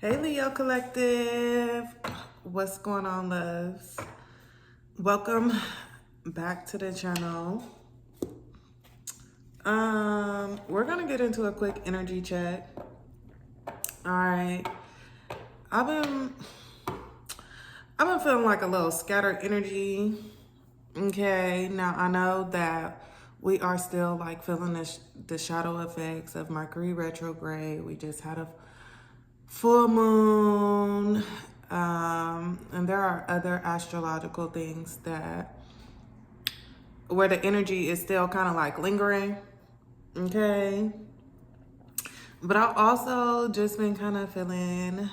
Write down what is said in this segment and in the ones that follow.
Hey Leo Collective, what's going on, loves? Welcome back to the channel. We're gonna get into a quick energy check. All right, I've been feeling like a little scattered energy. Okay, now I know that we are still like feeling the shadow effects of Mercury retrograde. We just had a full moon, and there are other astrological things that where the energy is still kind of like lingering. Okay, but I've also just been kind of feeling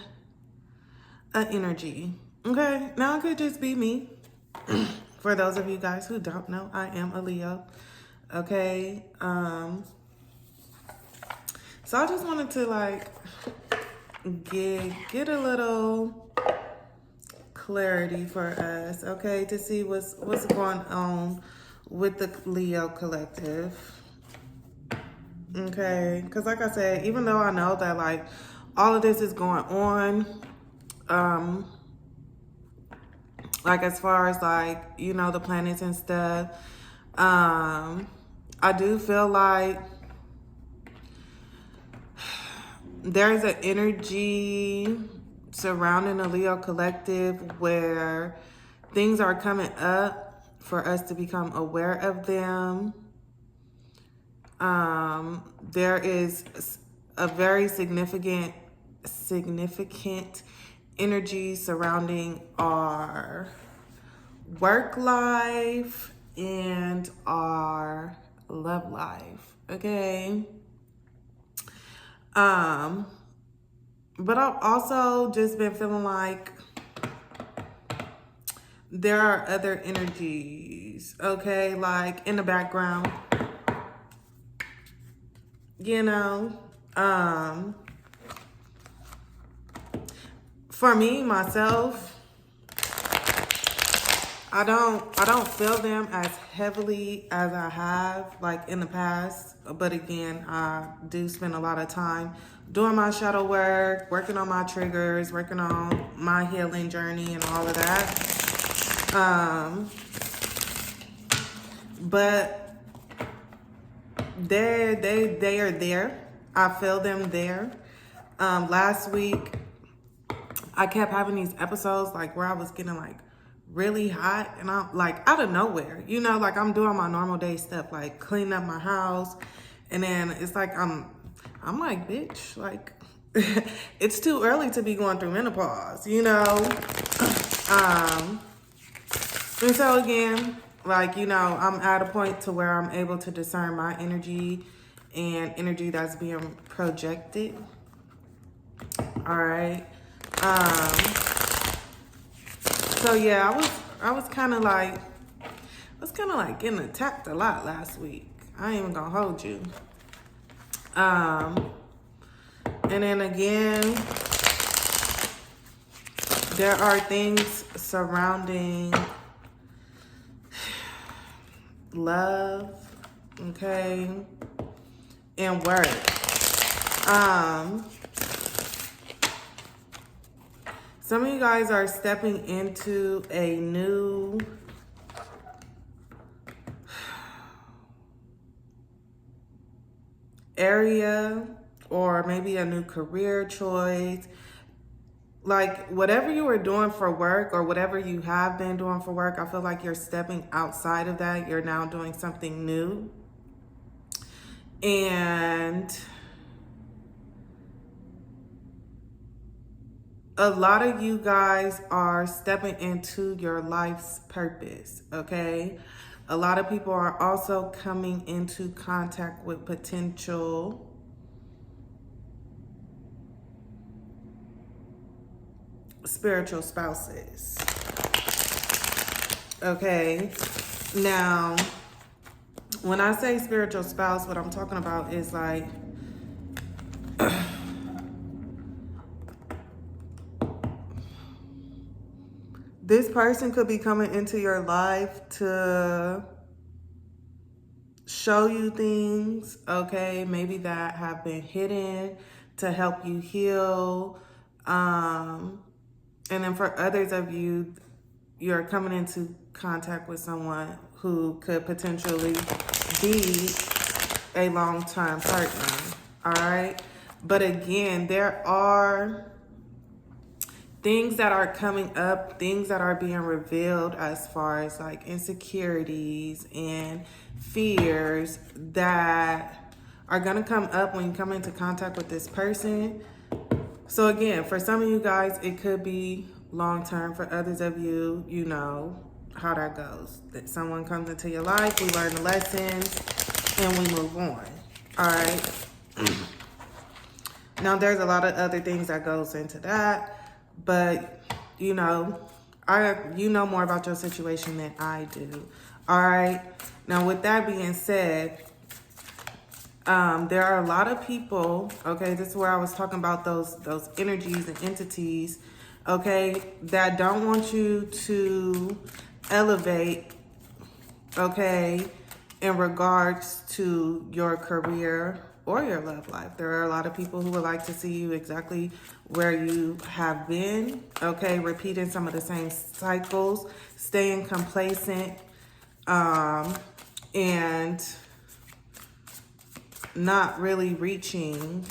an energy. Okay, now it could just be me. For those of you guys who don't know, I am a Leo. Okay, so I just wanted to like get a little clarity for us, okay, to see what's going on with the Leo Collective. Okay, because like I said, even though I know that like all of this is going on, like as far as like, you know, the planets and stuff, I do feel like there's an energy surrounding the Leo Collective where things are coming up for us to become aware of them. There is a very significant energy surrounding our work life and our love life. Okay. But I've also just been feeling like there are other energies, okay, like in the background, you know. For me, myself, I don't feel them as heavily as I have like in the past. But again, I do spend a lot of time doing my shadow work, working on my triggers, working on my healing journey and all of that. But they are there. I feel them there. Last week I kept having these episodes like where I was getting like really hot and I'm like out of nowhere, you know, like I'm doing my normal day stuff, like cleaning up my house, and then it's like I'm like, bitch, like it's too early to be going through menopause, you know. And so again, like, you know, I'm at a point to where I'm able to discern my energy and energy that's being projected. All right. So yeah, I was kind of like getting attacked a lot last week. I ain't even gonna hold you. And then again, there are things surrounding love, okay, and work. Some of you guys are stepping into a new area or maybe a new career choice. Like whatever you were doing for work or whatever you have been doing for work, I feel like you're stepping outside of that. You're now doing something new. And a lot of you guys are stepping into your life's purpose, okay? A lot of people are also coming into contact with potential spiritual spouses, okay? Now, when I say spiritual spouse, what I'm talking about is like this person could be coming into your life to show you things, okay, maybe that have been hidden, to help you heal, And then for others of you, you're coming into contact with someone who could potentially be a long-term partner, all right? But again, there are things that are coming up, things that are being revealed as far as like insecurities and fears that are gonna come up when you come into contact with this person. So again, for some of you guys, it could be long-term. For others of you, you know how that goes. That someone comes into your life, we learn the lessons, and we move on, all right? Now, there's a lot of other things that goes into that, but you know more about your situation than I do, all right? Now, with that being said, there are a lot of people, okay, this is where I was talking about those energies and entities, okay, that don't want you to elevate, okay, in regards to your career or your love life. There are a lot of people who would like to see you exactly where you have been, okay, repeating some of the same cycles, staying complacent, and not really reaching,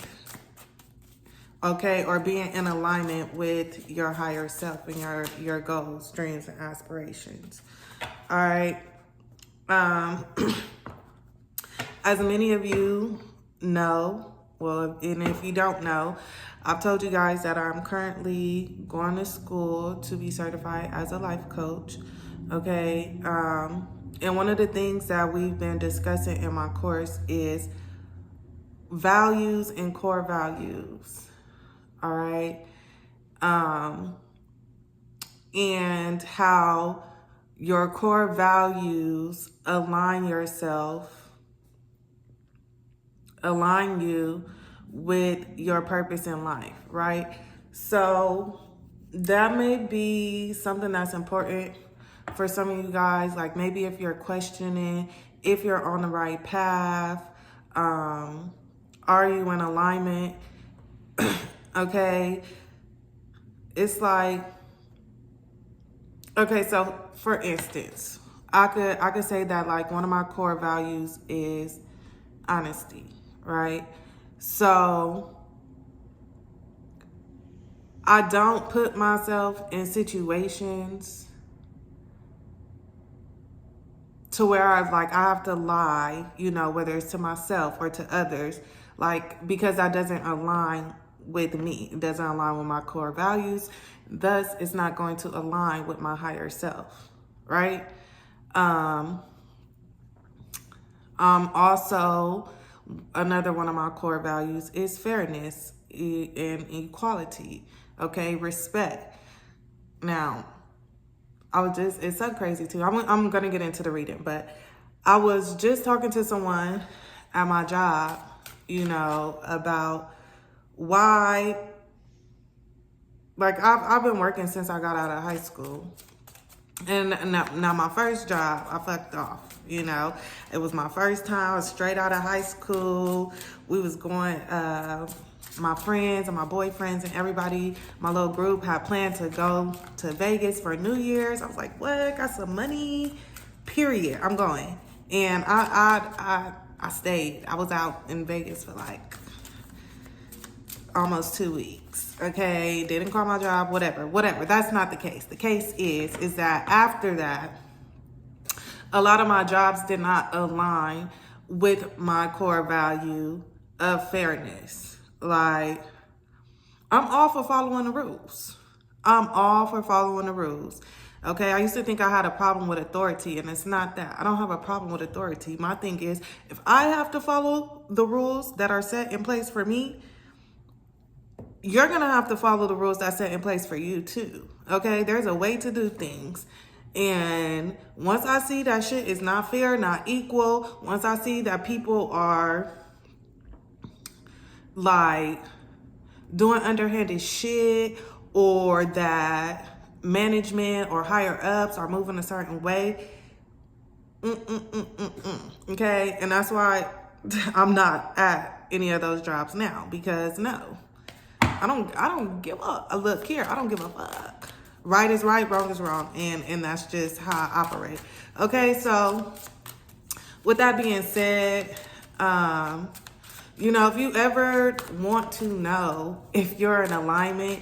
okay, or being in alignment with your higher self and your goals, dreams, and aspirations. All right. As many of you know, well, and if you don't know, I've told you guys that I'm currently going to school to be certified as a life coach, okay? And one of the things that we've been discussing in my course is values and core values, all right? And how your core values align you with your purpose in life, right? So that may be something that's important for some of you guys. Like maybe if you're questioning if you're on the right path, are you in alignment? Okay. It's like, okay, so for instance, I could say that like one of my core values is honesty, right? So I don't put myself in situations to where I have to lie, you know, whether it's to myself or to others, like because that doesn't align with me. It doesn't align with my core values. Thus, it's not going to align with my higher self, right? Also, another one of my core values is fairness and equality, okay? Respect. Now, it's so crazy too. I'm going to get into the reading, but I was just talking to someone at my job, you know, about why, like I've been working since I got out of high school. And now my first job, I fucked off, you know. It was my first time. I was straight out of high school. We was going, my friends and my boyfriends and everybody, my little group had planned to go to Vegas for New Year's. I was like, what? Got some money? Period. I'm going. And I stayed. I was out in Vegas for like almost 2 weeks. Okay, didn't call my job, whatever. That's not the case. The case is that after that, a lot of my jobs did not align with my core value of fairness. Like, I'm all for following the rules. Okay, I used to think I had a problem with authority, and it's not that. I don't have a problem with authority. My thing is, if I have to follow the rules that are set in place for me, you're going to have to follow the rules that's set in place for you too. Okay, there's a way to do things. And once I see that shit is not fair, not equal, once I see that people are like doing underhanded shit, or that management or higher ups are moving a certain way, okay? And that's why I'm not at any of those jobs now, because no. I don't give a look here. I don't give a fuck. Right is right, wrong is wrong. And that's just how I operate. Okay, so with that being said, you know, if you ever want to know if you're in alignment,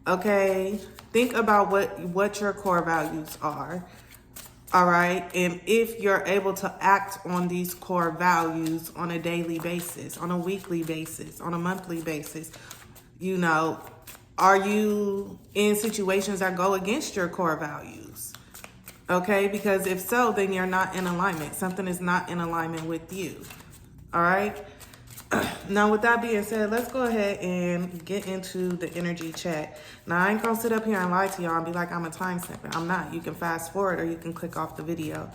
okay, think about what your core values are. All right. And if you're able to act on these core values on a daily basis, on a weekly basis, on a monthly basis, you know, are you in situations that go against your core values? Okay. Because if so, then you're not in alignment. Something is not in alignment with you. All right. Now, with that being said, let's go ahead and get into the energy check. Now, I ain't gonna sit up here and lie to y'all and be like I'm a time snipper. I'm not. You can fast forward or you can click off the video,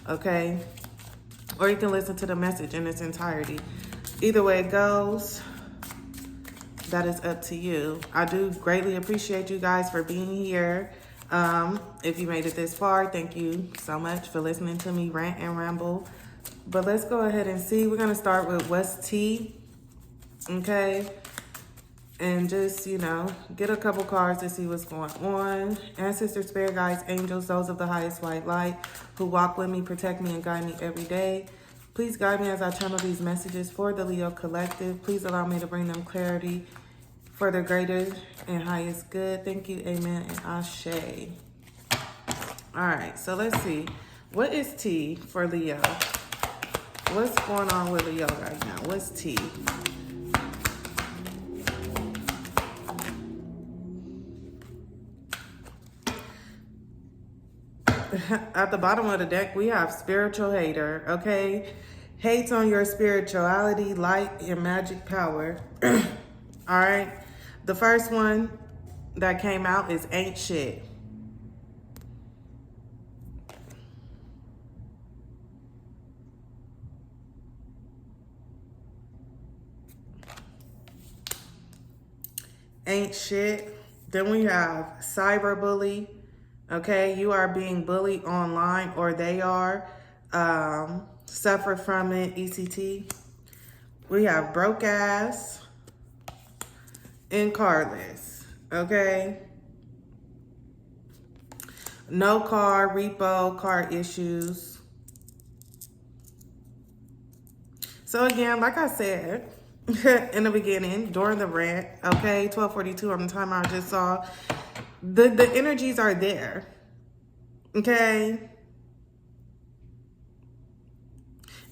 okay? Or you can listen to the message in its entirety. Either way it goes, that is up to you. I do greatly appreciate you guys for being here. If you made it this far, thank you so much for listening to me rant and ramble. But let's go ahead and see. We're going to start with what's T, okay? And just, you know, get a couple cards to see what's going on. Ancestors, spirit guides, angels, those of the highest white light who walk with me, protect me, and guide me every day. Please guide me as I channel these messages for the Leo Collective. Please allow me to bring them clarity for the greater and highest good. Thank you, amen, and ashe. All right, so let's see. What is T for Leo? What's going on with Leo right now? What's T? At the bottom of the deck, we have spiritual hater, okay? Hates on your spirituality, light, and magic power. All right? The first one that came out is ain't shit. Ain't shit. Then we have cyberbully. Okay, you are being bullied online, or they are. Suffer from it, ECT. We have broke ass and carless. Okay. No car, repo, car issues. So again, like I said, in the beginning, during the rant, okay, 12:42 on the timer I just saw, the energies are there, okay?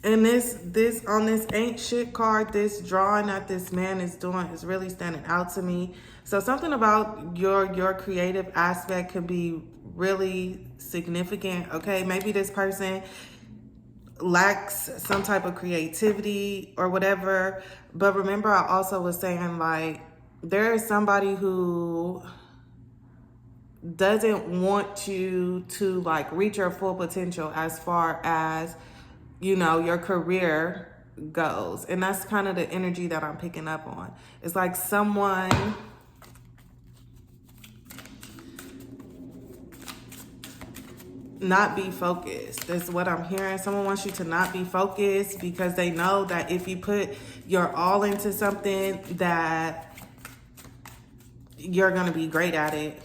And this on this ain't shit card, this drawing that this man is doing is really standing out to me. So something about your creative aspect could be really significant, okay? Maybe this person lacks some type of creativity or whatever. But remember, I also was saying, like, there is somebody who doesn't want you to, like, reach your full potential as far as, you know, your career goes. And that's kind of the energy that I'm picking up on. It's like someone not be focused. That's what I'm hearing. Someone wants you to not be focused because they know that if you put your all into something, that you're going to be great at it.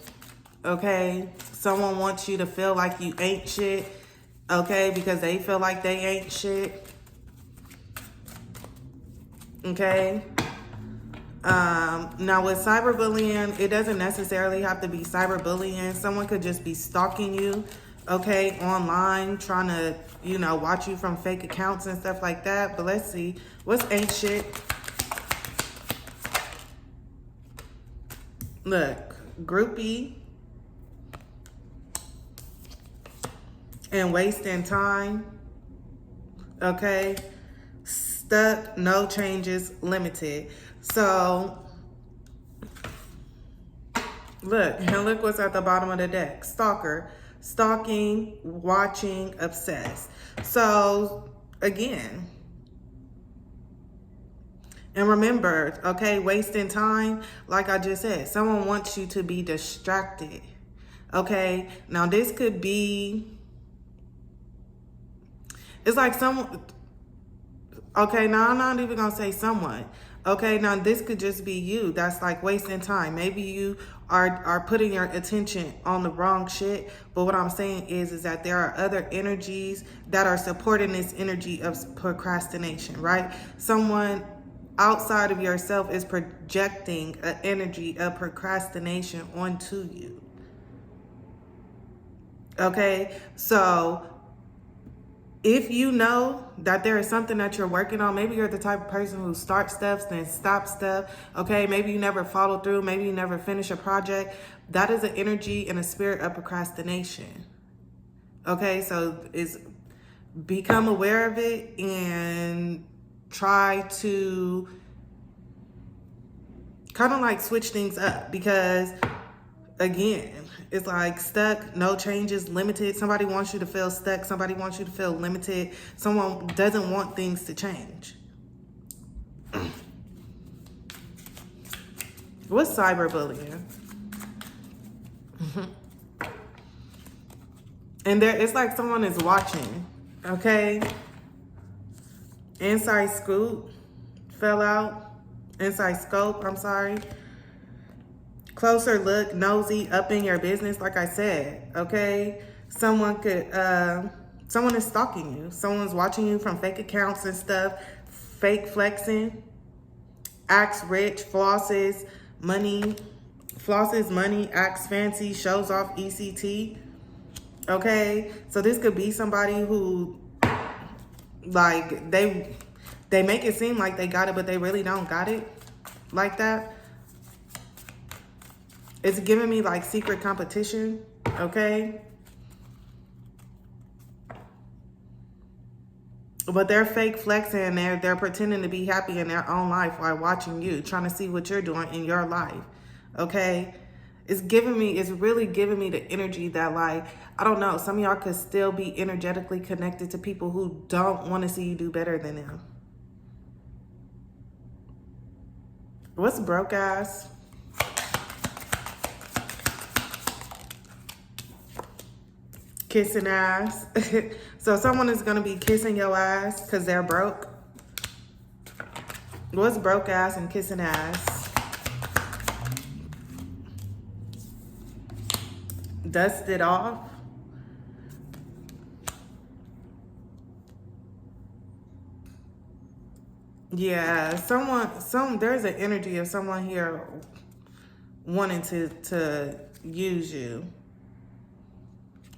Okay? Someone wants you to feel like you ain't shit. Okay? Because they feel like they ain't shit. Okay? Now with cyberbullying, it doesn't necessarily have to be cyberbullying. Someone could just be stalking you, okay, online, trying to, you know, watch you from fake accounts and stuff like that. But let's see, what's ain't shit? Look, groupie and wasting time, okay? Stuck, no changes, limited. So, look, and look what's at the bottom of the deck. Stalker, stalking, watching, obsessed. So, again, and remember, okay, wasting time, like I just said, someone wants you to be distracted, okay? Now, this could be, it's like someone, okay, now I'm not even going to say someone. Okay, now this could just be you that's like wasting time. Maybe you are putting your attention on the wrong shit. But what I'm saying is that there are other energies that are supporting this energy of procrastination, right? Someone outside of yourself is projecting an energy of procrastination onto you. Okay, so if you know that there is something that you're working on, maybe you're the type of person who starts stuff, then stops stuff. Okay, maybe you never follow through, maybe you never finish a project. That is an energy and a spirit of procrastination. Okay, so it's become aware of it and try to kind of like switch things up, because again, it's like stuck, no changes, limited. Somebody wants you to feel stuck. Somebody wants you to feel limited. Someone doesn't want things to change. What's cyberbullying? And there, it's like someone is watching. Okay. Inside scoop fell out. Inside scope, I'm sorry. Closer look, nosy, up in your business, like I said, okay? Someone is stalking you. Someone's watching you from fake accounts and stuff, fake flexing, acts rich, flosses money, acts fancy, shows off ECT, okay? So this could be somebody who, like, they make it seem like they got it, but they really don't got it like that. It's giving me like secret competition, okay? But they're fake flexing and they're pretending to be happy in their own life while watching you, trying to see what you're doing in your life, okay? It's really giving me the energy that, like, I don't know, some of y'all could still be energetically connected to people who don't want to see you do better than them. What's broke ass? Kissing ass. So someone is going to be kissing your ass because they're broke. What's broke ass and kissing ass? Dust it off. Yeah, there's an energy of someone here wanting to use you.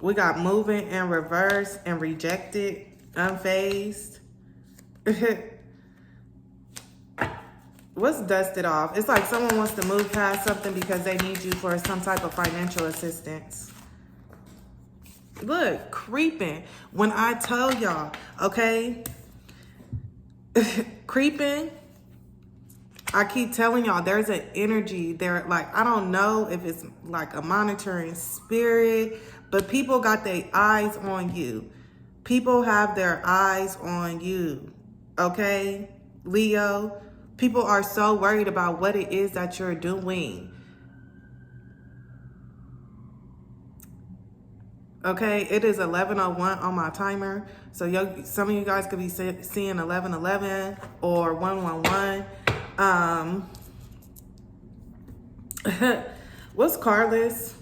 We got moving in reverse and rejected, unfazed. What's dusted off? It's like someone wants to move past something because they need you for some type of financial assistance. Look, creeping. When I tell y'all, okay? Creeping. I keep telling y'all there's an energy there. Like, I don't know if it's like a monitoring spirit, but people got their eyes on you. People have their eyes on you. Okay, Leo? People are so worried about what it is that you're doing. Okay, it is 11:01 on my timer. So some of you guys could be seeing 11:11 or 111. What's Carlos?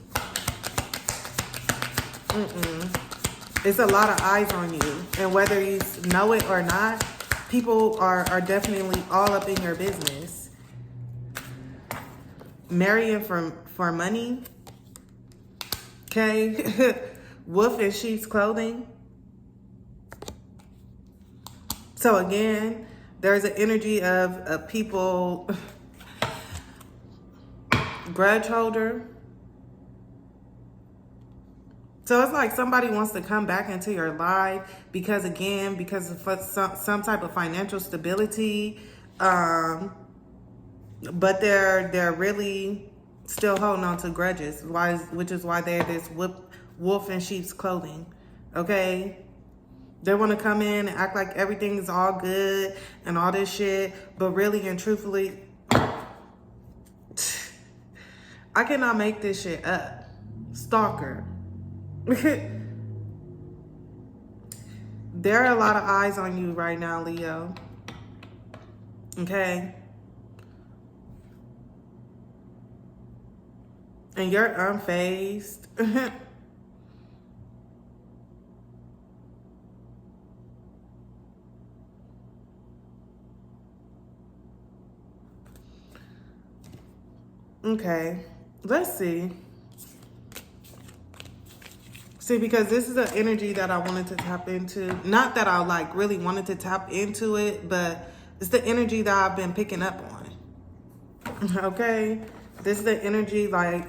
It's a lot of eyes on you. And whether you know it or not, people are definitely all up in your business. Marrying for money. Okay. Wolf in sheep's clothing. So again, there's an energy of people, grudge holder. So it's like somebody wants to come back into your life because of some type of financial stability, but they're really still holding on to grudges. Which is why they're this wolf in sheep's clothing. Okay. They want to come in and act like everything is all good and all this shit. But really and truthfully, I cannot make this shit up. Stalker. There are a lot of eyes on you right now, Leo. Okay? And you're unfazed. Okay, let's see. See, because this is an energy that I wanted to tap into. Not that I like really wanted to tap into it, but it's the energy that I've been picking up on. Okay, this is the energy like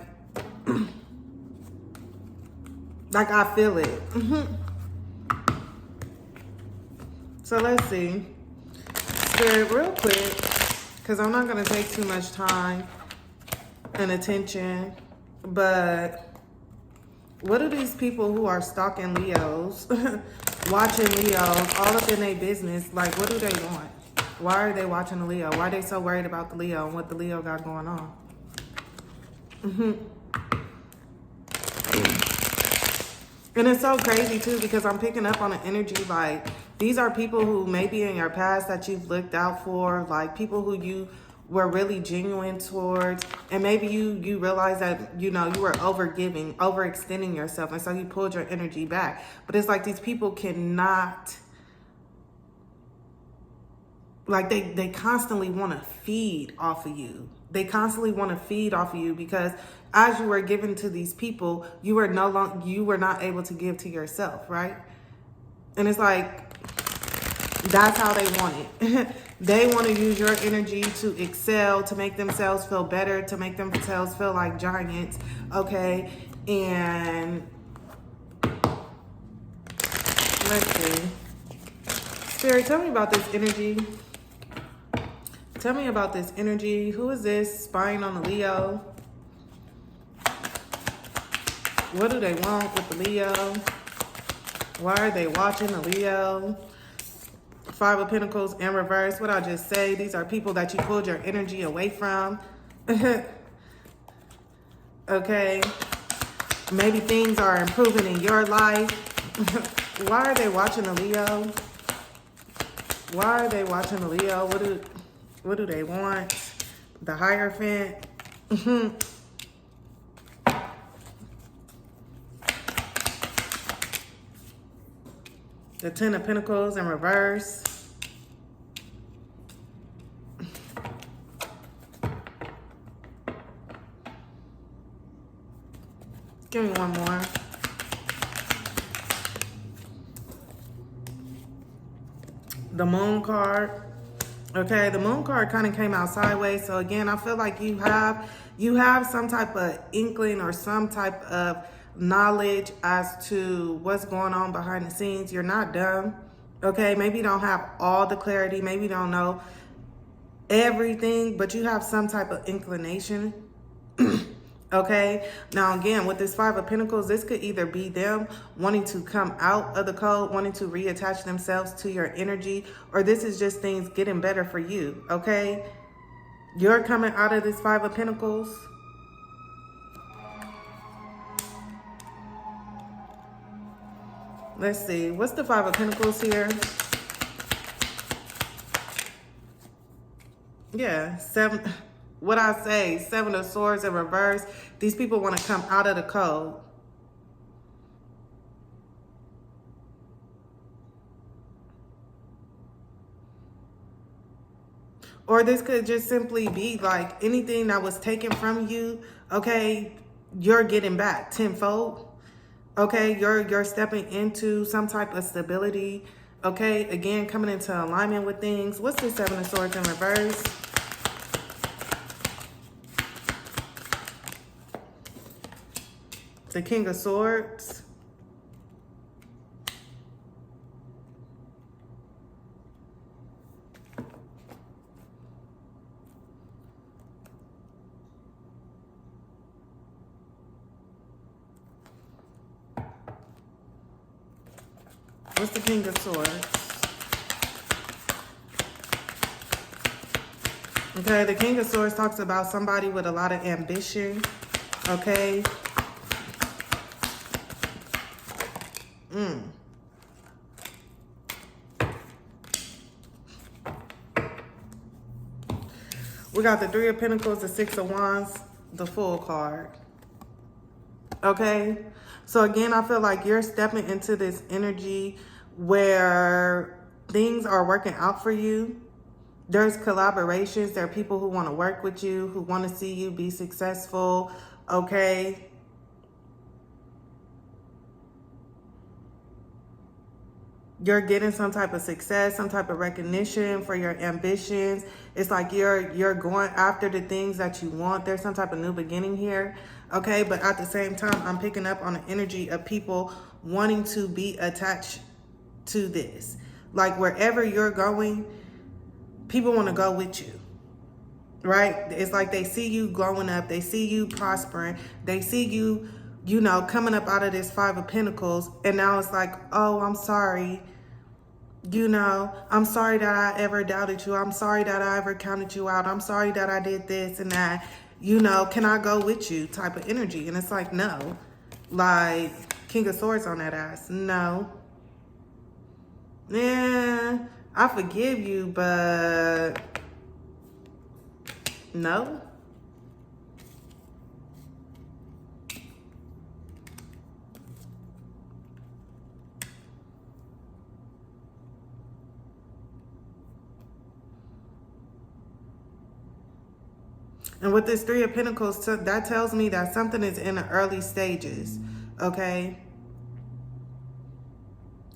I feel it. So let's see. Spirit, real quick, because I'm not going to take too much time and attention, but what do these people who are stalking Leos, watching Leos, all up in their business, like what do they want? Why are they watching the Leo? Why are they so worried about the Leo and what the Leo got going on? And it's so crazy too, because I'm picking up on an energy like these are people who maybe in your past that you've looked out for, like people who you were really genuine towards, and maybe you realize that, you know, you were overgiving, overextending yourself, and so you pulled your energy back. But it's like these people cannot, like they constantly want to feed off of you. They constantly want to feed off of you because as you were giving to these people, you were not able to give to yourself, right? And it's like that's how they want it. They want to use your energy to excel, to make themselves feel better, to make themselves feel like giants, okay? And let's see. Spirit, tell me about this energy. Tell me about this energy. Who is this spying on the Leo? What do they want with the Leo? Why are they watching the Leo? Five of Pentacles in reverse. What I just say, these are people that you pulled your energy away from. Okay. Maybe things are improving in your life. Why are they watching the Leo? Why are they watching the Leo? What do they want? The Hierophant. The Ten of Pentacles in reverse. Give me one more. The Moon card. Okay, the Moon card kind of came out sideways. So again, I feel like you have some type of inkling or some type of knowledge as to what's going on behind the scenes. You're not dumb. Okay, maybe you don't have all the clarity. Maybe you don't know everything, but you have some type of inclination. Okay, now again, with this Five of Pentacles, this could either be them wanting to come out of the code, wanting to reattach themselves to your energy, or this is just things getting better for you, okay? You're coming out of this Five of Pentacles. Let's see, what's the Five of Pentacles here? Yeah, seven. What I say, Seven of Swords in reverse. These people want to come out of the code. Or this could just simply be like anything that was taken from you, okay, you're getting back tenfold. Okay, you're stepping into some type of stability. Okay, again, coming into alignment with things. What's the Seven of Swords in reverse? The King of Swords. What's the King of Swords? Okay, the King of Swords talks about somebody with a lot of ambition. Okay. We got the Three of Pentacles, the Six of Wands, the Fool card. Okay? So again, I feel like you're stepping into this energy where things are working out for you. There's collaborations. There are people who want to work with you, who want to see you be successful. Okay? You're getting some type of success, some type of recognition for your ambitions. It's like you're going after the things that you want. There's some type of new beginning here. Okay, but at the same time, I'm picking up on the energy of people wanting to be attached to this. Like wherever you're going, people want to go with you. Right? It's like they see you growing up, they see you prospering, they see you, you know, coming up out of this Five of Pentacles, and now it's like, oh, I'm sorry. You know, I'm sorry that I ever doubted you. I'm sorry that I ever counted you out. I'm sorry that I did this and that. You know, can I go with you type of energy? And it's like, no. Like, King of Swords on that ass. No. Yeah, I forgive you, but no. And with this Three of Pentacles, that tells me that something is in the early stages, okay?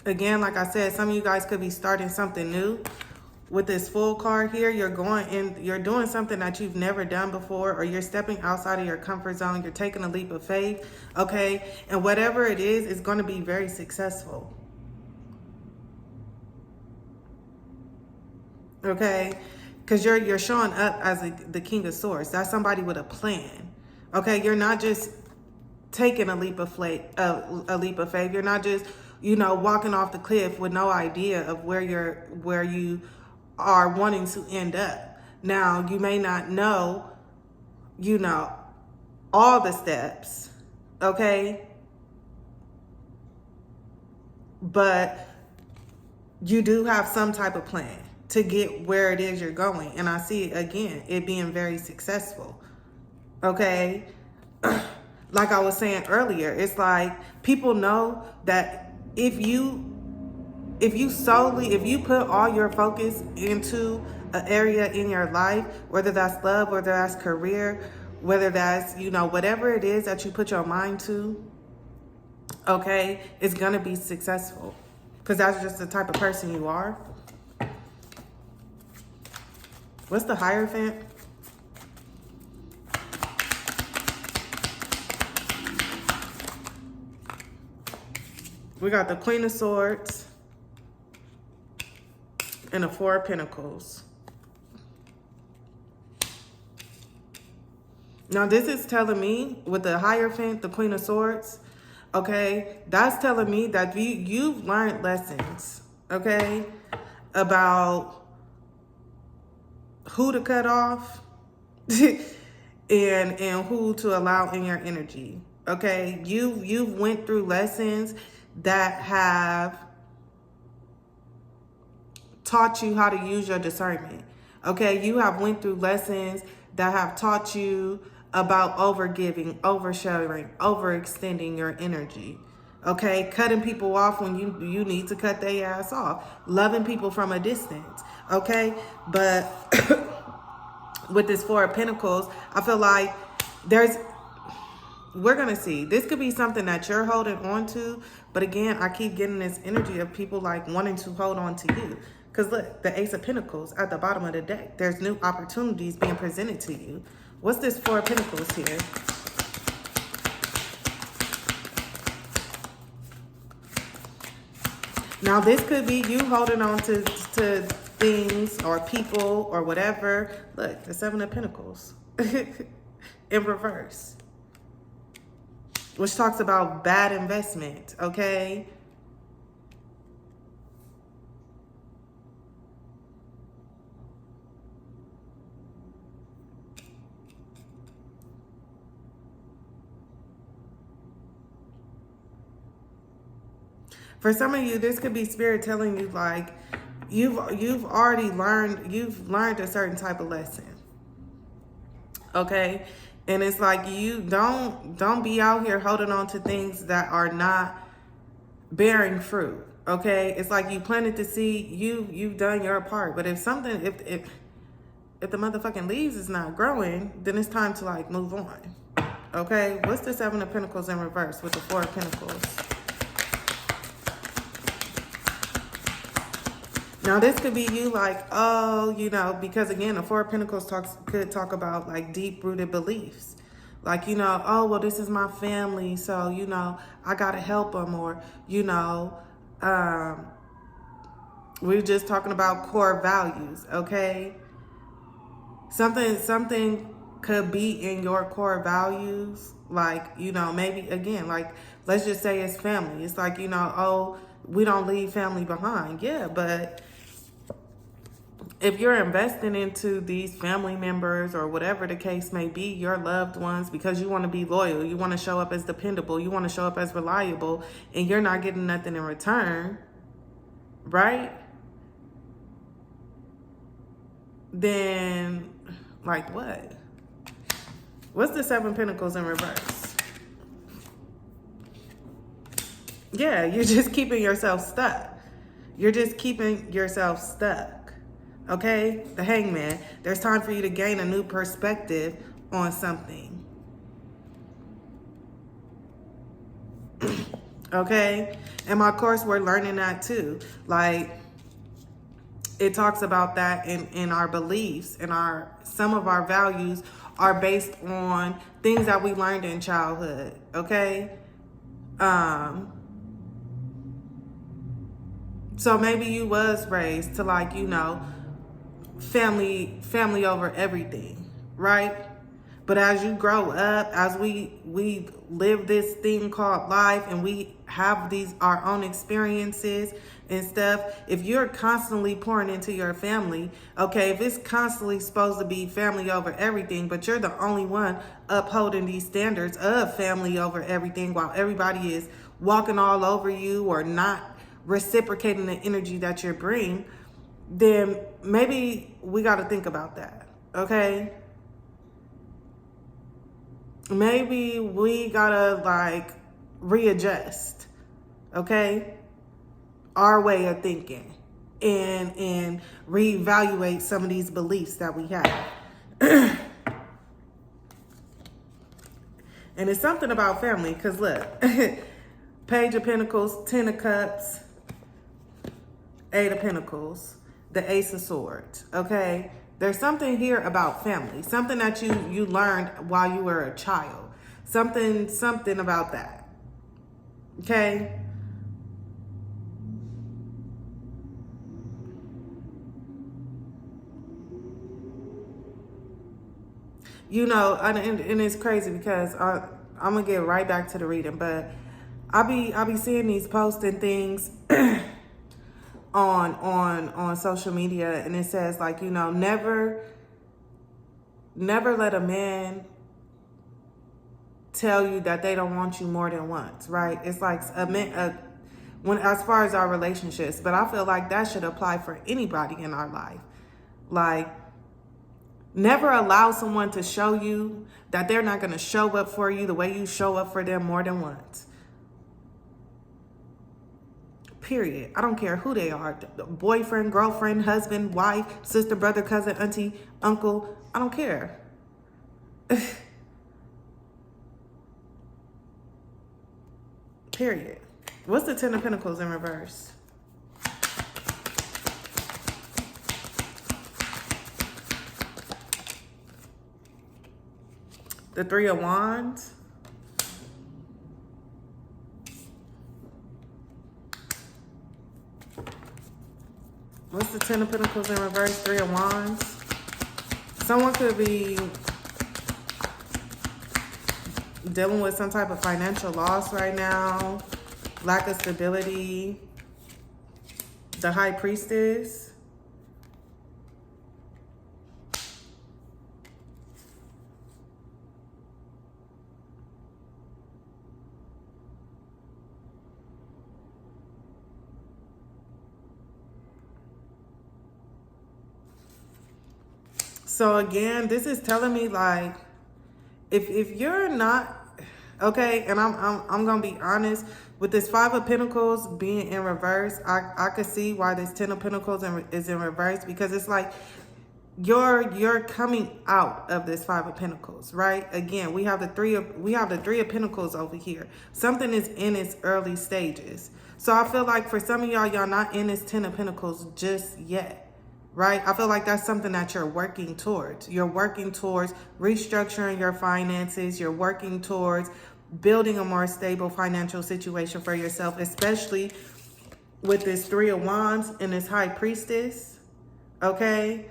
Again, like I said, some of you guys could be starting something new. With this Fool card here, you're going in, you're doing something that you've never done before, or you're stepping outside of your comfort zone. You're taking a leap of faith, okay? And whatever it is, it's going to be very successful. Okay? Because you're showing up as the King of Swords. That's somebody with a plan. Okay, you're not just taking a leap of faith. You're not just, you know, walking off the cliff with no idea of where you are wanting to end up. Now, you may not know, you know, all the steps. Okay, but you do have some type of plan to get where it is you're going. And I see, again, it being very successful. Okay? Like I was saying earlier, it's like people know that if you put all your focus into an area in your life, whether that's love, whether that's career, whether that's, you know, whatever it is that you put your mind to, okay, it's going to be successful. Because that's just the type of person you are. What's the Hierophant? We got the Queen of Swords and the Four of Pentacles. Now this is telling me with the Hierophant, the Queen of Swords, okay, that's telling me that you've learned lessons, okay, about who to cut off and who to allow in your energy. Okay, you've went through lessons that have taught you how to use your discernment. Okay, you have went through lessons that have taught you about overgiving, oversharing, overextending your energy. Okay, cutting people off when you need to cut their ass off. Loving people from a distance. Okay, but with this Four of Pentacles, I feel like we're going to see. This could be something that you're holding on to. But again, I keep getting this energy of people like wanting to hold on to you. Because look, the Ace of Pentacles at the bottom of the deck. There's new opportunities being presented to you. What's this Four of Pentacles here? Now, this could be you holding on to things or people or whatever. Look, the Seven of Pentacles in reverse, which talks about bad investment, okay? For some of you, this could be Spirit telling you like you've already learned, you've learned a certain type of lesson. Okay? And it's like, you don't be out here holding on to things that are not bearing fruit. Okay, it's like you planted the seed, you've done your part. But if something, if the motherfucking leaves is not growing, then it's time to like move on. Okay, what's the Seven of Pentacles in reverse with the Four of Pentacles? Now this could be you like, oh, you know, because again, the Four of Pentacles could talk about like deep-rooted beliefs. Like, you know, oh, well, this is my family, so, you know, I got to help them. Or, you know, we're just talking about core values, okay? Something could be in your core values. Like, you know, maybe, again, like, let's just say it's family. It's like, you know, oh, we don't leave family behind. Yeah, but if you're investing into these family members or whatever the case may be, your loved ones, because you want to be loyal, you want to show up as dependable, you want to show up as reliable, and you're not getting nothing in return, right? Then, like, what? What's the Seven of Pentacles in reverse? Yeah, you're just keeping yourself stuck. You're just keeping yourself stuck. Okay, the Hangman. There's time for you to gain a new perspective on something. Okay, in my course, we're learning that too. Like, it talks about that in our beliefs, and some of our values are based on things that we learned in childhood. Okay, so maybe you was raised to, like, you know, family over everything, right? But as you grow up, as we live this thing called life, and we have our own experiences and stuff, if you're constantly pouring into your family, okay, if it's constantly supposed to be family over everything, but you're the only one upholding these standards of family over everything while everybody is walking all over you or not reciprocating the energy that you're bringing, then maybe we got to think about that, okay? Maybe we got to, like, readjust, okay? Our way of thinking and reevaluate some of these beliefs that we have. And it's something about family, because look, Page of Pentacles, Ten of Cups, Eight of Pentacles, the Ace of Swords, okay? There's something here about family, something that you learned while you were a child, something about that, okay? You know, and it's crazy because I'm gonna get right back to the reading, but I'll be seeing these posts and things on social media, and it says, like, you know, never let a man tell you that they don't want you more than once, right? It's like when, as far as our relationships, but I feel like that should apply for anybody in our life. Like, never allow someone to show you that they're not going to show up for you the way you show up for them more than once. Period. I don't care who they are. Boyfriend, girlfriend, husband, wife, sister, brother, cousin, auntie, uncle. I don't care. Period. What's the Ten of Pentacles in reverse? The Three of Wands. What's the Ten of Pentacles in reverse? Three of Wands. Someone could be dealing with some type of financial loss right now, lack of stability. The High Priestess. So again, this is telling me, like, if you're not, okay, and I'm gonna be honest, with this Five of Pentacles being in reverse, I could see why this Ten of Pentacles is in reverse, because it's like you're coming out of this Five of Pentacles, right? Again, we have the Three of Pentacles over here. Something is in its early stages. So I feel like for some of y'all not in this Ten of Pentacles just yet, right? I feel like that's something that you're working towards. You're working towards restructuring your finances. You're working towards building a more stable financial situation for yourself, especially with this Three of Wands and this High Priestess, okay?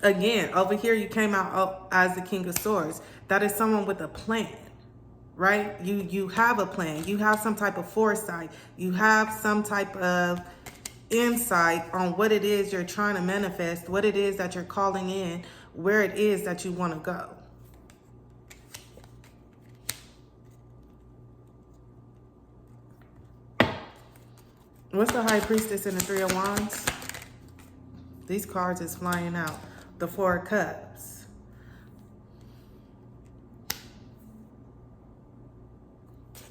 Again, over here, you came out as the King of Swords. That is someone with a plan, right? You have a plan. You have some type of foresight. You have some type of insight on what it is you're trying to manifest, what it is that you're calling in, where it is that you want to go. What's the High Priestess and the Three of Wands? These cards is flying out. The Four of Cups.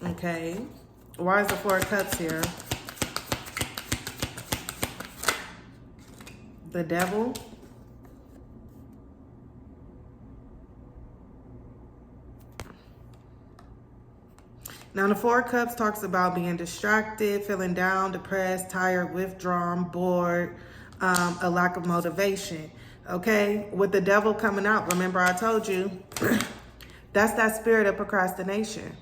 Okay. Why is the Four of Cups here? The Devil. Now, the Four of Cups talks about being distracted, feeling down, depressed, tired, withdrawn, bored, a lack of motivation. Okay, with the Devil coming out, remember I told you, that's that spirit of procrastination.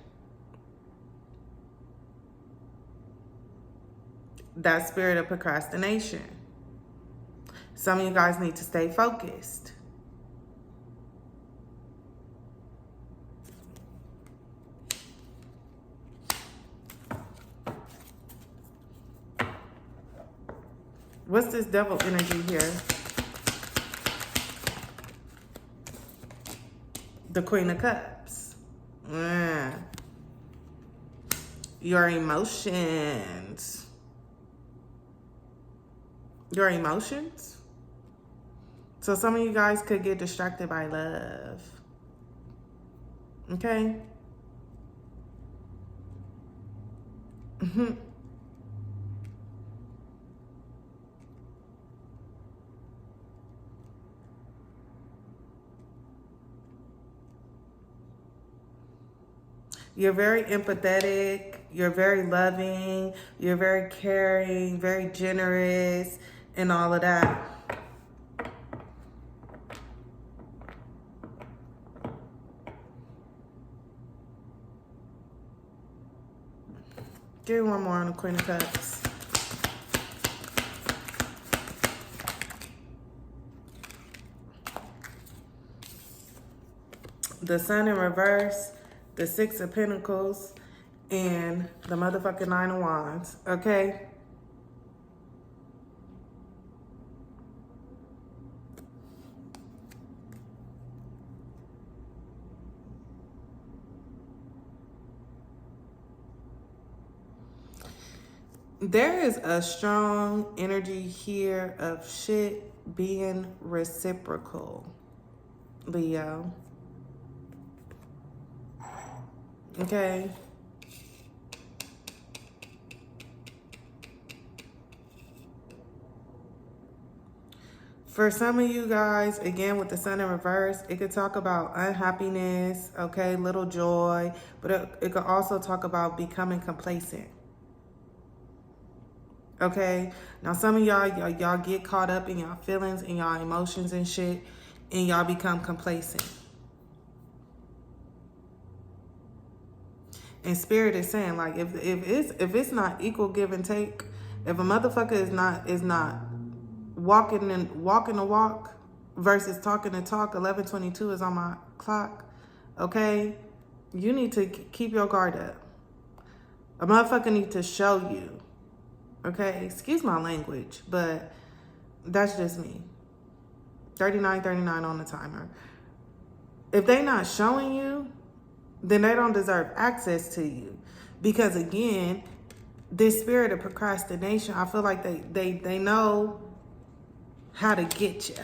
That spirit of procrastination. Some of you guys need to stay focused. What's this Devil energy here? The Queen of Cups. Your emotions. Your emotions? So some of you guys could get distracted by love. Okay? You're very empathetic, you're very loving, you're very caring, very generous, and all of that. Give me one more on the Queen of Cups. The Sun in reverse, the Six of Pentacles, and the motherfucking Nine of Wands, okay? There is a strong energy here of shit being reciprocal, Leo. Okay? For some of you guys, again, with the Sun in reverse, it could talk about unhappiness, okay, little joy, but it could also talk about becoming complacent. Okay? Now, some of y'all get caught up in y'all feelings and y'all emotions and shit, and y'all become complacent. And Spirit is saying, like, if it's not equal give and take, if a motherfucker is not walking the walk versus talking the talk, 11:22 is on my clock, okay? You need to keep your guard up. A motherfucker need to show you, okay? Excuse my language, but that's just me. 39:39 on the timer. If they not showing you, then they don't deserve access to you. Because again, this spirit of procrastination, I feel like they know how to get you.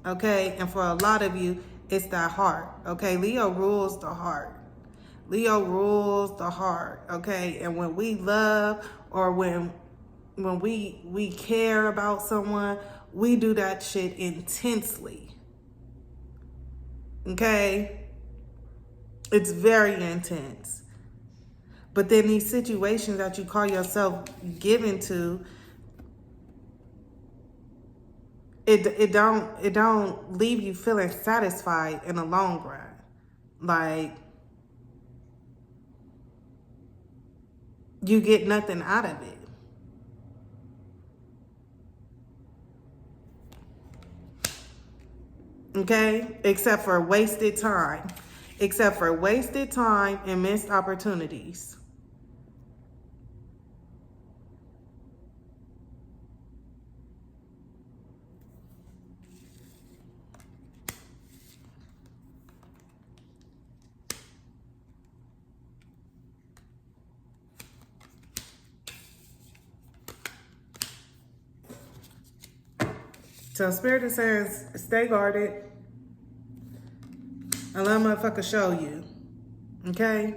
Okay? And for a lot of you, It's that heart, okay? Leo rules the heart. Leo rules the heart, okay? And when we love, or when we care about someone, we do that shit intensely, okay? It's very intense. But then these situations that you call yourself given to, it don't leave you feeling satisfied in the long run. Like, you get nothing out of it. Okay? Except for wasted time. Except for wasted time and missed opportunities. So Spirit is saying, stay guarded and let motherfucker show you. Okay?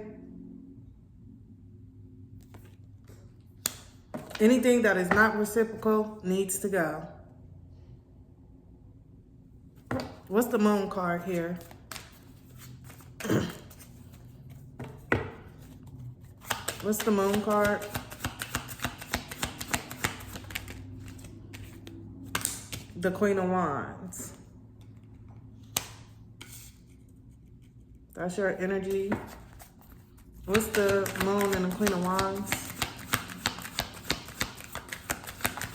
Anything that is not reciprocal needs to go. What's the moon card here? What's the moon card? The Queen of Wands. That's your energy. What's the moon and the Queen of Wands?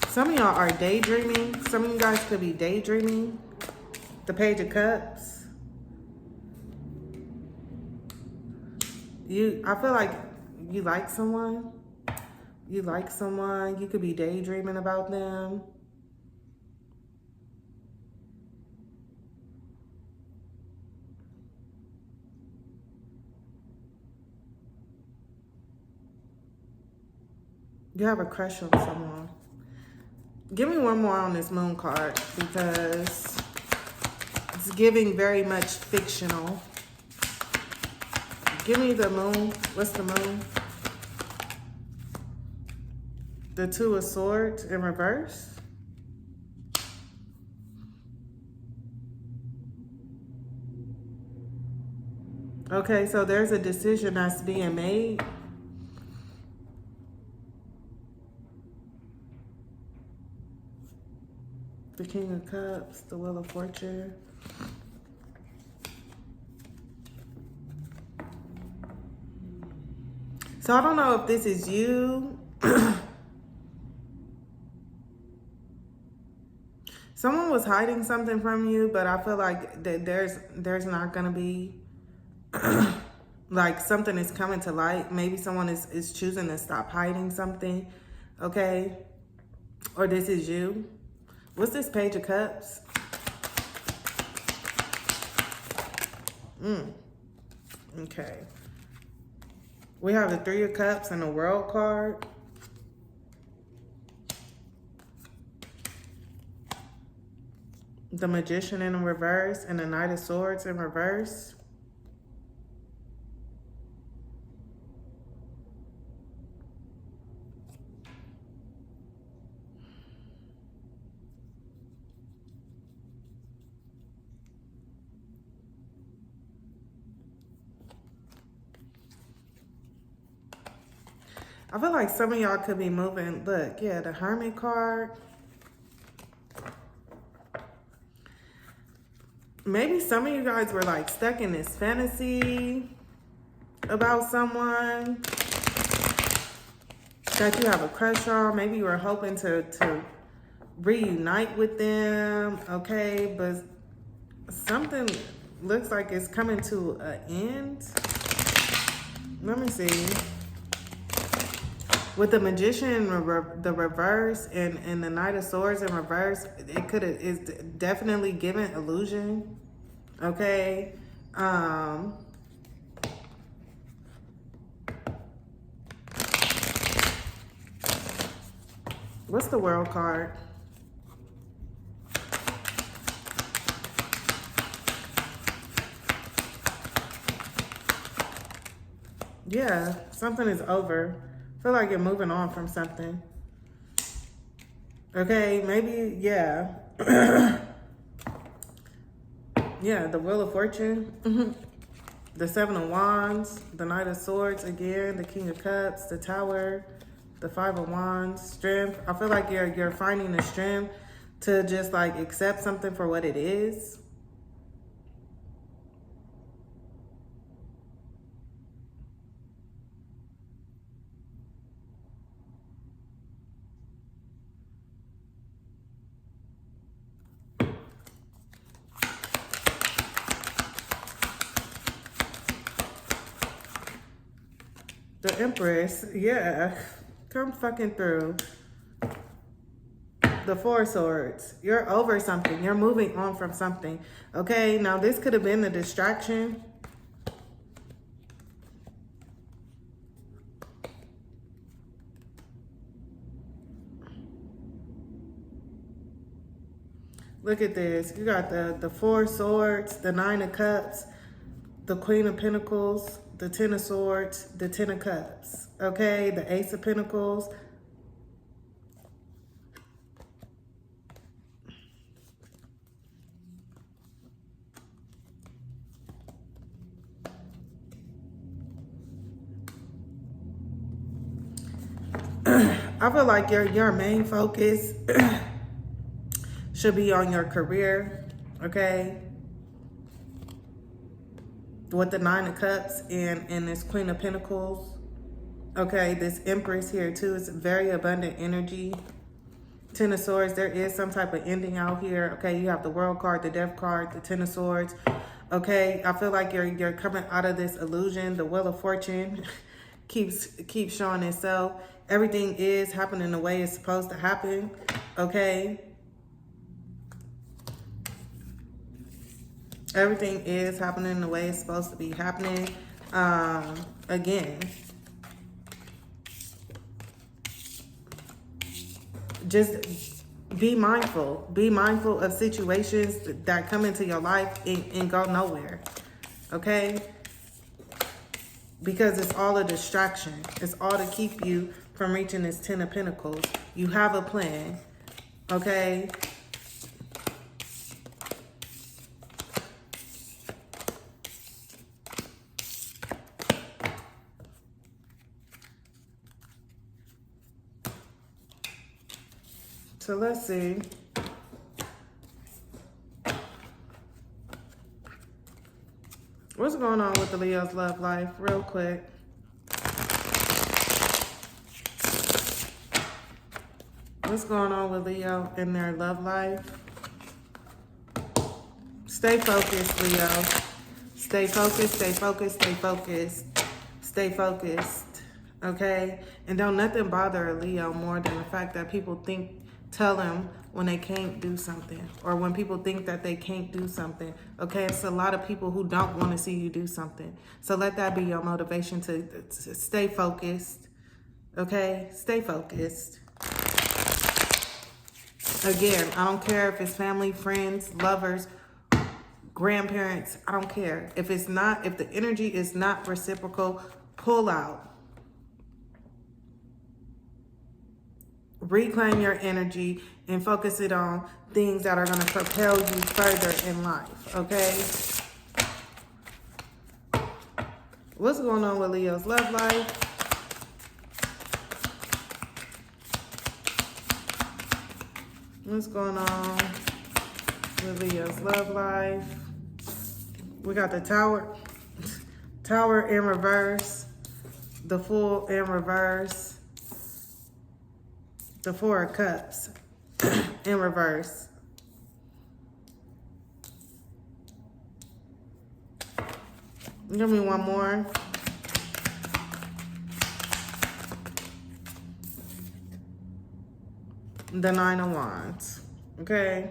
Some of y'all are daydreaming. Some of you guys could be daydreaming. The Page of Cups. I feel like you like someone. You like someone. You could be daydreaming about them. You have a crush on someone. Give me one more on this moon card because it's giving very much fictional. Give me the moon. What's the moon? The Two of Swords in reverse. Okay, so there's a decision that's being made. The King of Cups, the Wheel of Fortune. So I don't know if this is you. Someone was hiding something from you, but I feel like that there's not gonna be like something is coming to light. Maybe someone is choosing to stop hiding something, okay? Or this is you. What's this Page of Cups? Okay. We have the Three of Cups and the World card. The Magician in reverse and the Knight of Swords in reverse. I feel like some of y'all could be moving. Look, yeah, the Hermit card. Maybe some of you guys were like stuck in this fantasy about someone that you have a crush on. Maybe you were hoping to reunite with them, okay? But something looks like it's coming to an end. Let me see. With the Magician, the reverse, and the Knight of Swords in reverse, it's definitely giving illusion, okay? What's the World card? Yeah, something is over. I feel like you're moving on from something. Okay, maybe, yeah. Yeah, the Wheel of Fortune. The Seven of Wands, the Knight of Swords again, the King of Cups, the Tower, the Five of Wands, strength. I feel like you're finding the strength to just like accept something for what it is. The Empress, yeah, come fucking through. The Four of Swords, you're over something. You're moving on from something. Okay, now this could have been the distraction. Look at this. You got the Four of Swords, the Nine of Cups, the Queen of Pentacles, the Ten of Swords, the Ten of Cups. Okay, the Ace of Pentacles. I feel like your main focus should be on your career, okay? With the Nine of Cups and this Queen of Pentacles. Okay, this Empress here too is very abundant energy. Ten of Swords, there is some type of ending out here. Okay, you have the World card, the Death card, the Ten of Swords. Okay, I feel like you're coming out of this illusion. The Wheel of Fortune keeps showing itself. Everything is happening the way it's supposed to happen. Okay. Everything is happening the way it's supposed to be happening. Again, just be mindful. Be mindful of situations that come into your life and go nowhere. Okay? Because it's all a distraction. It's all to keep you from reaching this Ten of Pentacles. You have a plan. Okay? So let's see. What's going on with the Leo's love life? Real quick. What's going on with Leo in their love life? Stay focused, Leo. Stay focused, stay focused, stay focused. Stay focused, okay? And don't nothing bother a Leo more than the fact that people tell them when they can't do something, or when people think that they can't do something, okay? It's a lot of people who don't want to see you do something. So let that be your motivation to stay focused, okay? Stay focused. Again, I don't care if it's family, friends, lovers, grandparents, I don't care. If the energy is not reciprocal, pull out. Reclaim your energy and focus it on things that are going to propel you further in life, okay? What's going on with Leo's love life? What's going on with Leo's love life? We got the Tower. Tower in reverse. The Fool in reverse. The Four of Cups in reverse. Give me one more. The Nine of Wands. Okay.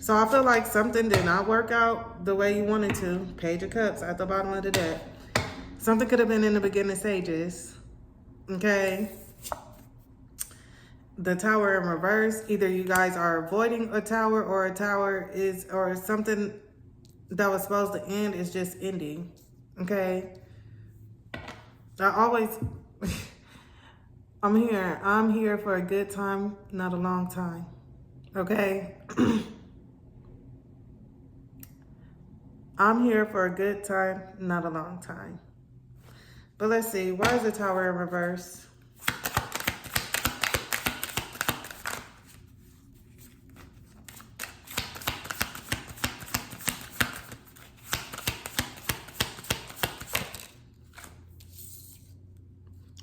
So I feel like something did not work out the way you wanted to. Page of Cups at the bottom of the deck. Something could have been in the beginning stages, okay? The Tower in reverse. Either you guys are avoiding a tower, or a tower is, or something that was supposed to end is just ending. Okay? I always I'm here for a good time, not a long time. Okay? I'm here for a good time, not a long time. But let's see, why is the Tower in reverse?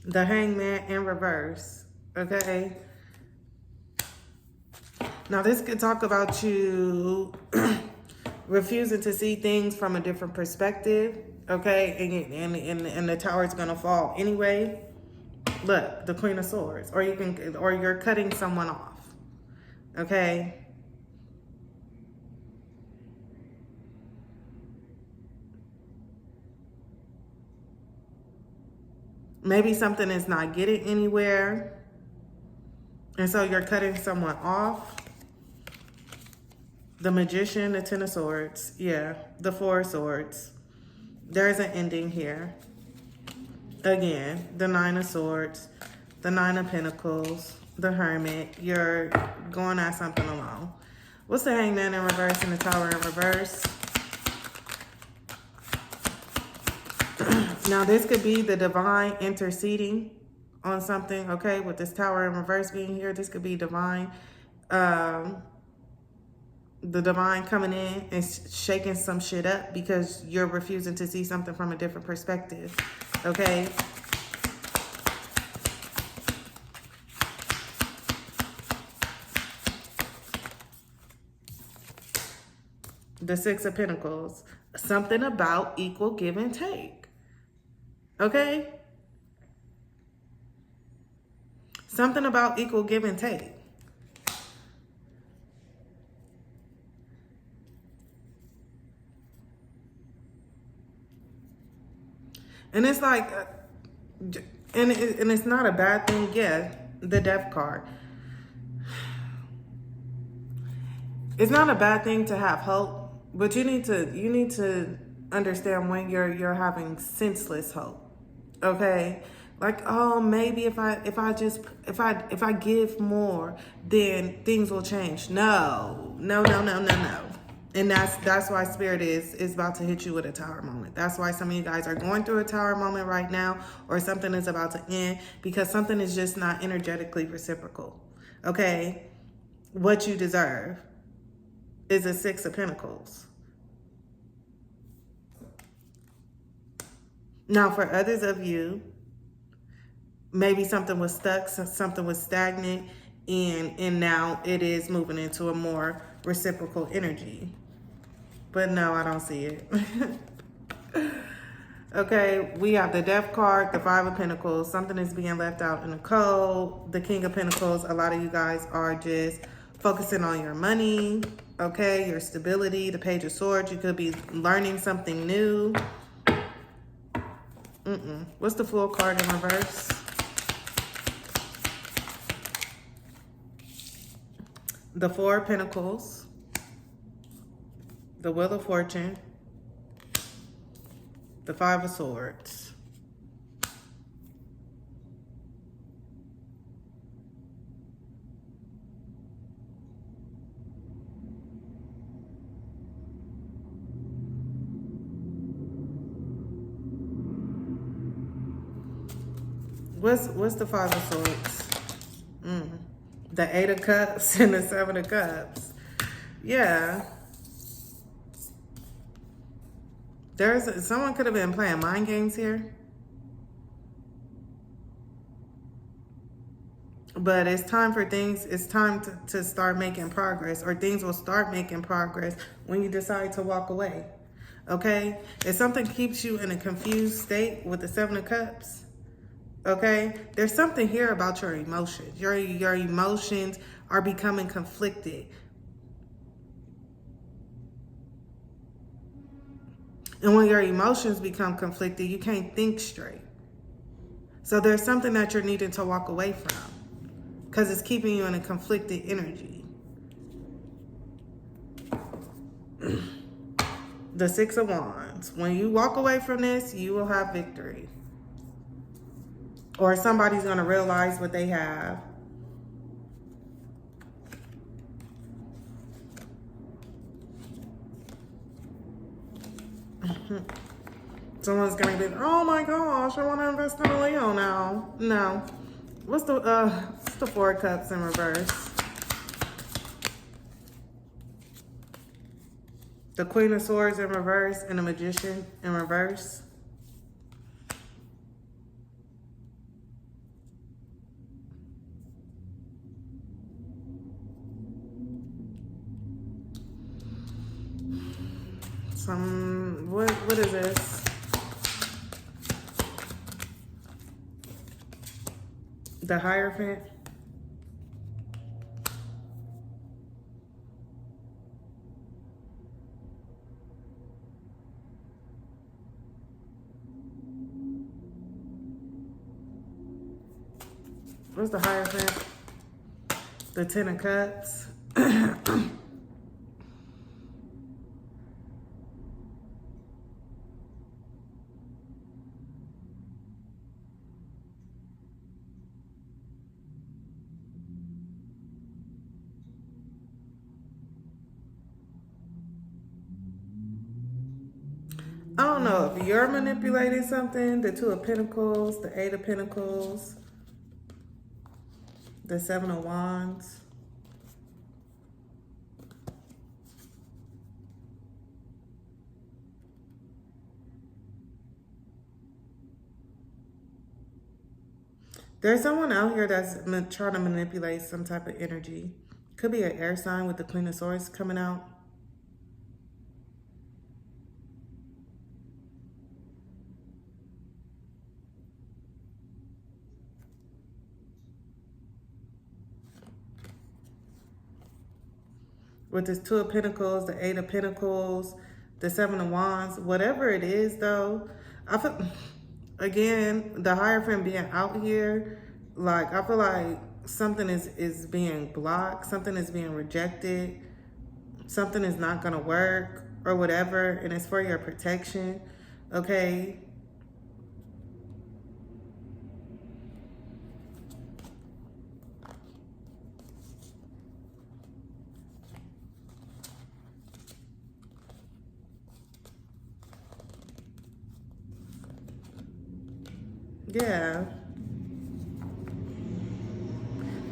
The Hangman in reverse, okay? Now this could talk about you refusing to see things from a different perspective, okay? And the tower is gonna fall anyway. Look, the Queen of Swords, or you're cutting someone off, okay? Maybe something is not getting anywhere, and so you're cutting someone off. The Magician, the Ten of Swords, yeah, the Four of Swords. There's an ending here. Again, the Nine of Swords, the Nine of Pentacles, the Hermit. You're going at something alone. What's the Hangman in reverse and the Tower in reverse? Now, this could be the divine interceding on something, okay? With this Tower in reverse being here, this could be divine. The divine coming in and shaking some shit up because you're refusing to see something from a different perspective, okay? The Six of Pentacles. Something about equal give and take. Okay? Something about equal give and take. And it's like, and it's not a bad thing. Yeah, the Death card. It's not a bad thing to have hope, but you need to understand when you're having senseless hope. Okay? Like, oh, maybe if I give more, then things will change. No. And that's why Spirit is about to hit you with a tower moment. That's why some of you guys are going through a tower moment right now, or something is about to end, because something is just not energetically reciprocal. Okay? What you deserve is a Six of Pentacles. Now, for others of you, maybe something was stuck, something was stagnant, and now it is moving into a more reciprocal energy. But no, I don't see it. Okay, we have the Death card, the Five of Pentacles. Something is being left out in the cold. The King of Pentacles. A lot of you guys are just focusing on your money, okay, your stability. The Page of Swords. You could be learning something new. What's the Fool card in reverse? The Four of Pentacles. The Wheel of Fortune. The Five of Swords. What's the Five of Swords? The Eight of Cups and the Seven of Cups. Yeah. Someone could have been playing mind games here. But it's time to start making progress, or things will start making progress when you decide to walk away. Okay? If something keeps you in a confused state with the Seven of Cups, okay, there's something here about your emotions. Your emotions are becoming conflicted. And when your emotions become conflicted, you can't think straight. So there's something that you're needing to walk away from, because it's keeping you in a conflicted energy. The Six of Wands. When you walk away from this, you will have victory. Or somebody's going to realize what they have. Someone's going to be, oh my gosh, I want to invest in a Leo now. No. What's the Four of Cups in reverse? The Queen of Swords in reverse and the Magician in reverse. What is this? The Hierophant. What's the Hierophant? The Ten of Cups. I don't know if you're manipulating something. The Two of Pentacles, the Eight of Pentacles, the Seven of Wands. There's someone out here that's trying to manipulate some type of energy. Could be an air sign with the Queen of Swords coming out. With this Two of Pentacles, the Eight of Pentacles, the Seven of Wands, whatever it is though, I feel, again, the Hierophant being out here, like I feel like something is being blocked, something is being rejected, something is not gonna work or whatever, and it's for your protection, okay? Yeah.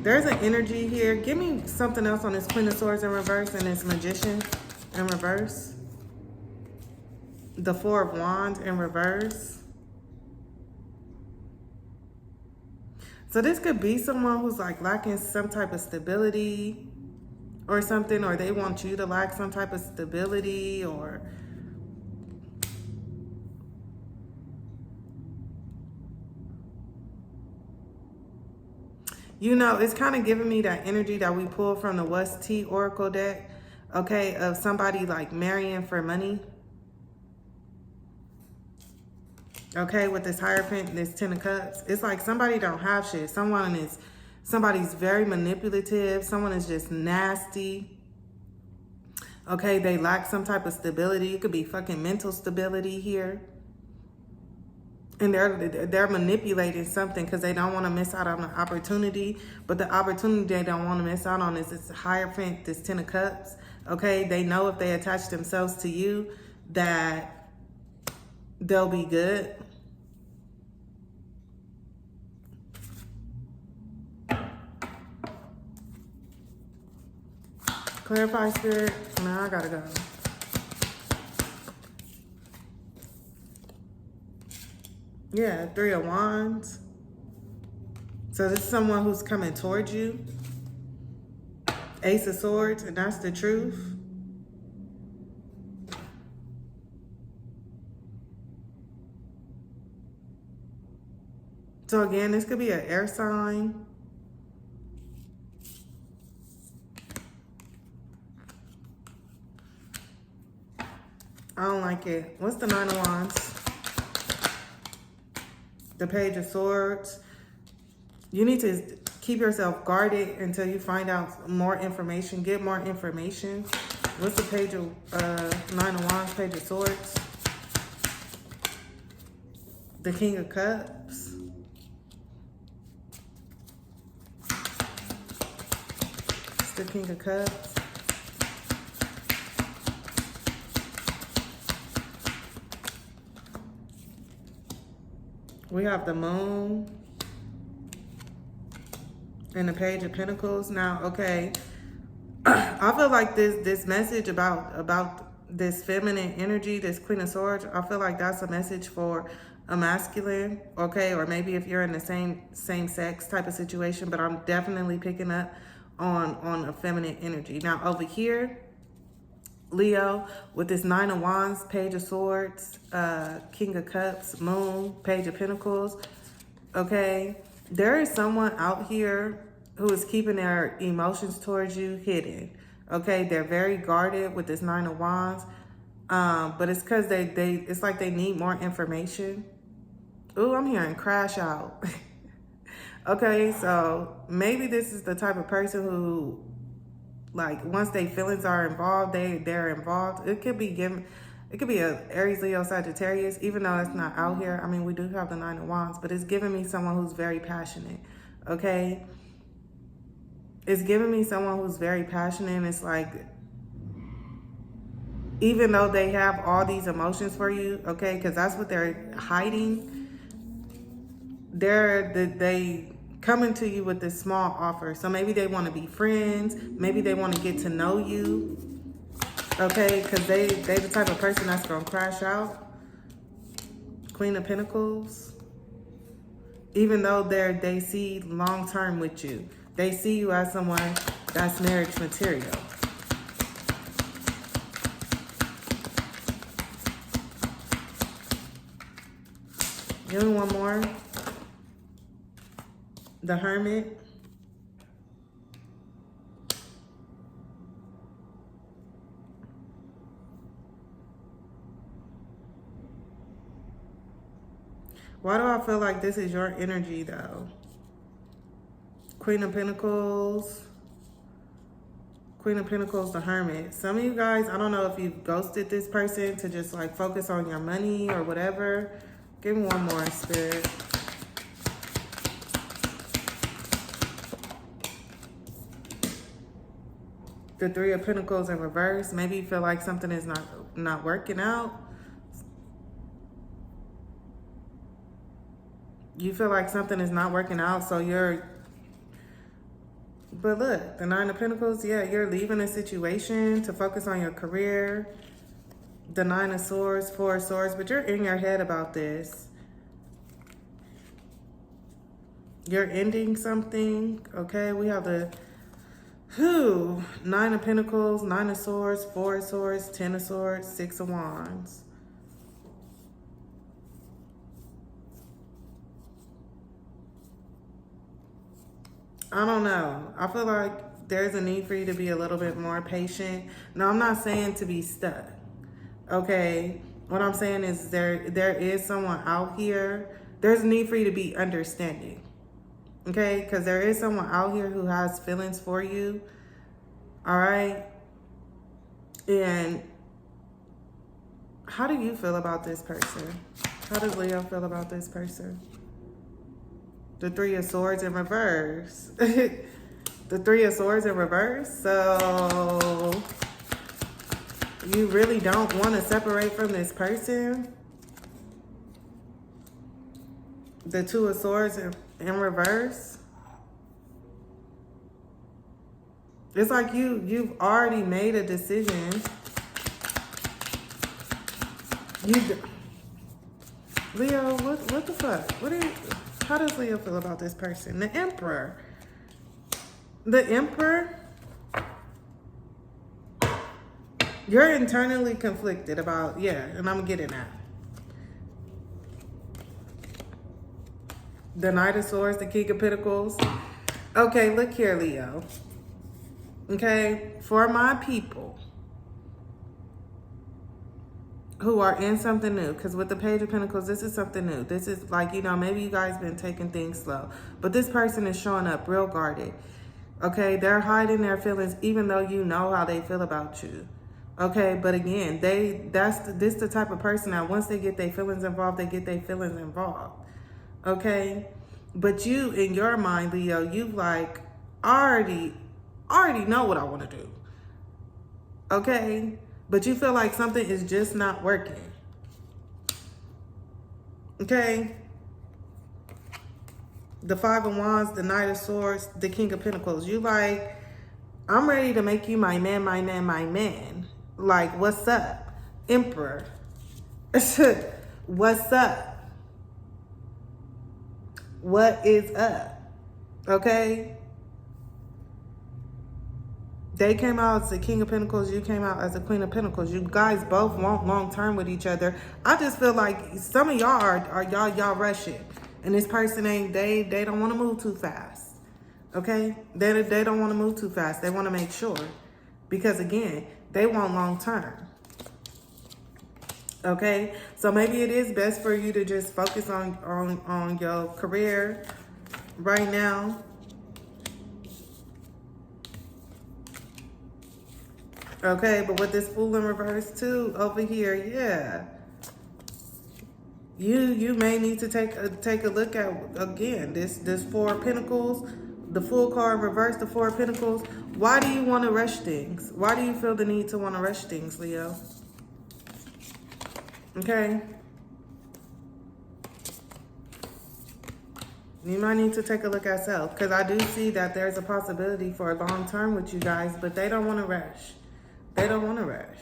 There's an energy here. Give me something else on this Queen of Swords in reverse and this Magician in reverse. The Four of Wands in reverse. So this could be someone who's like lacking some type of stability or something, or they want you to lack some type of stability, or you know, it's kind of giving me that energy that we pulled from the West T Oracle deck, okay, of somebody like marrying for money. Okay, with this Hierophant, this Ten of Cups. It's like somebody don't have shit. Somebody's very manipulative. Someone is just nasty. Okay, they lack some type of stability. It could be fucking mental stability here. And they're manipulating something because they don't want to miss out on the opportunity. But the opportunity they don't want to miss out on is this Hierophant, this Ten of Cups. Okay, they know if they attach themselves to you that they'll be good. Clarify, Spirit. Now I gotta go. Yeah, Three of Wands. So this is someone who's coming towards you. Ace of Swords, and that's the truth. So again, this could be an air sign. I don't like it. What's the Nine of Wands? The Page of Swords. You need to keep yourself guarded until you find out more information. Get more information. What's the page of Nine of Wands, Page of Swords? The King of Cups. It's the King of Cups. We have the Moon and the Page of Pentacles. Now, okay, I feel like this message about this feminine energy, this Queen of Swords, I feel like that's a message for a masculine, okay, or maybe if you're in the same sex type of situation, but I'm definitely picking up on a feminine energy. Now over here, Leo, with this Nine of Wands, Page of Swords, King of Cups, Moon, Page of Pentacles, okay, there is someone out here who is keeping their emotions towards you hidden, okay? They're very guarded with this Nine of Wands, but it's because it's like they need more information. Ooh, I'm hearing crash out. Okay, so maybe this is the type of person who, like, once their feelings are involved, they're involved. It could be a Aries, Leo, Sagittarius, even though it's not out here. I mean, we do have the Nine of Wands, but it's giving me someone who's very passionate, okay? It's giving me someone who's very passionate, and it's like, even though they have all these emotions for you, okay, because that's what they're hiding, they coming to you with this small offer. So maybe they want to be friends, maybe they want to get to know you, okay, because they the type of person that's gonna crash out. Queen of Pentacles. Even though they see long term with you, they see you as someone that's marriage material. Give me one more. The Hermit. Why do I feel like this is your energy though? Queen of Pentacles. Queen of Pentacles, the Hermit. Some of you guys, I don't know if you've ghosted this person to just like focus on your money or whatever. Give me one more, Spirit. The Three of Pentacles in reverse. Maybe you feel like something is not working out. You feel like something is not working out, so but look, the Nine of Pentacles, yeah, you're leaving a situation to focus on your career. The Nine of Swords, Four of Swords, but you're in your head about this. You're ending something, okay? We have the Nine of Pentacles, Nine of Swords, Four of Swords, Ten of Swords, Six of Wands. I don't know. I feel like there's a need for you to be a little bit more patient. No, I'm not saying to be stuck, okay? What I'm saying is there is someone out here. There's a need for you to be understanding, okay? Because there is someone out here who has feelings for you, all right? And how do you feel about this person? How does Leo feel about this person? The Three of Swords in reverse. The Three of Swords in reverse. So you really don't want to separate from this person. The Two of Swords in reverse. It's like you've already made a decision. Leo, what the fuck? How does Leo feel about this person? The Emperor. The Emperor. You're internally conflicted about, yeah, and I'm getting that. The Knight of Swords, the King of Pentacles. Okay, look here, Leo. Okay, for my people who are in something new, because with the Page of Pentacles, this is something new. This is like, you know, maybe you guys been taking things slow, but this person is showing up real guarded. Okay, they're hiding their feelings even though you know how they feel about you. Okay, but again, this the type of person that once they get their feelings involved, they get their feelings involved. Okay? But you, in your mind, Leo, you like already know what I want to do. Okay? But you feel like something is just not working. Okay? The Five of Wands, the Knight of Swords, the King of Pentacles. You like, I'm ready to make you my man, my man, my man. Like, what's up? Emperor. What's up? What is up? Okay? They came out as the King of Pentacles. You came out as the Queen of Pentacles. You guys both want long term with each other. I just feel like some of y'all are y'all rushing. And this person they don't want to move too fast. Okay? They don't want to move too fast. They want to make sure. Because again, they want long term. Okay? So maybe it is best for you to just focus on your career right now. Okay, but with this Fool in reverse too over here, yeah. You may need to take a look at again this Four of Pentacles, the Fool card in reverse, the Four of Pentacles. Why do you want to rush things? Why do you feel the need to want to rush things, Leo? Okay. You might need to take a look at self, because I do see that there's a possibility for a long term with you guys, but they don't want to rush. They don't want to rush.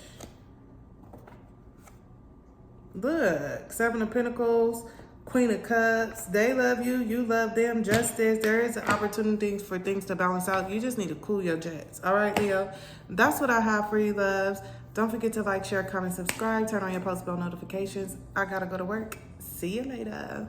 Look, Seven of Pentacles, Queen of Cups. They love you. You love them. Justice. There is an opportunity for things to balance out. You just need to cool your jets. All right, Leo? That's what I have for you, loves. Don't forget to like, share, comment, subscribe. Turn on your post bell notifications. I got to go to work. See you later.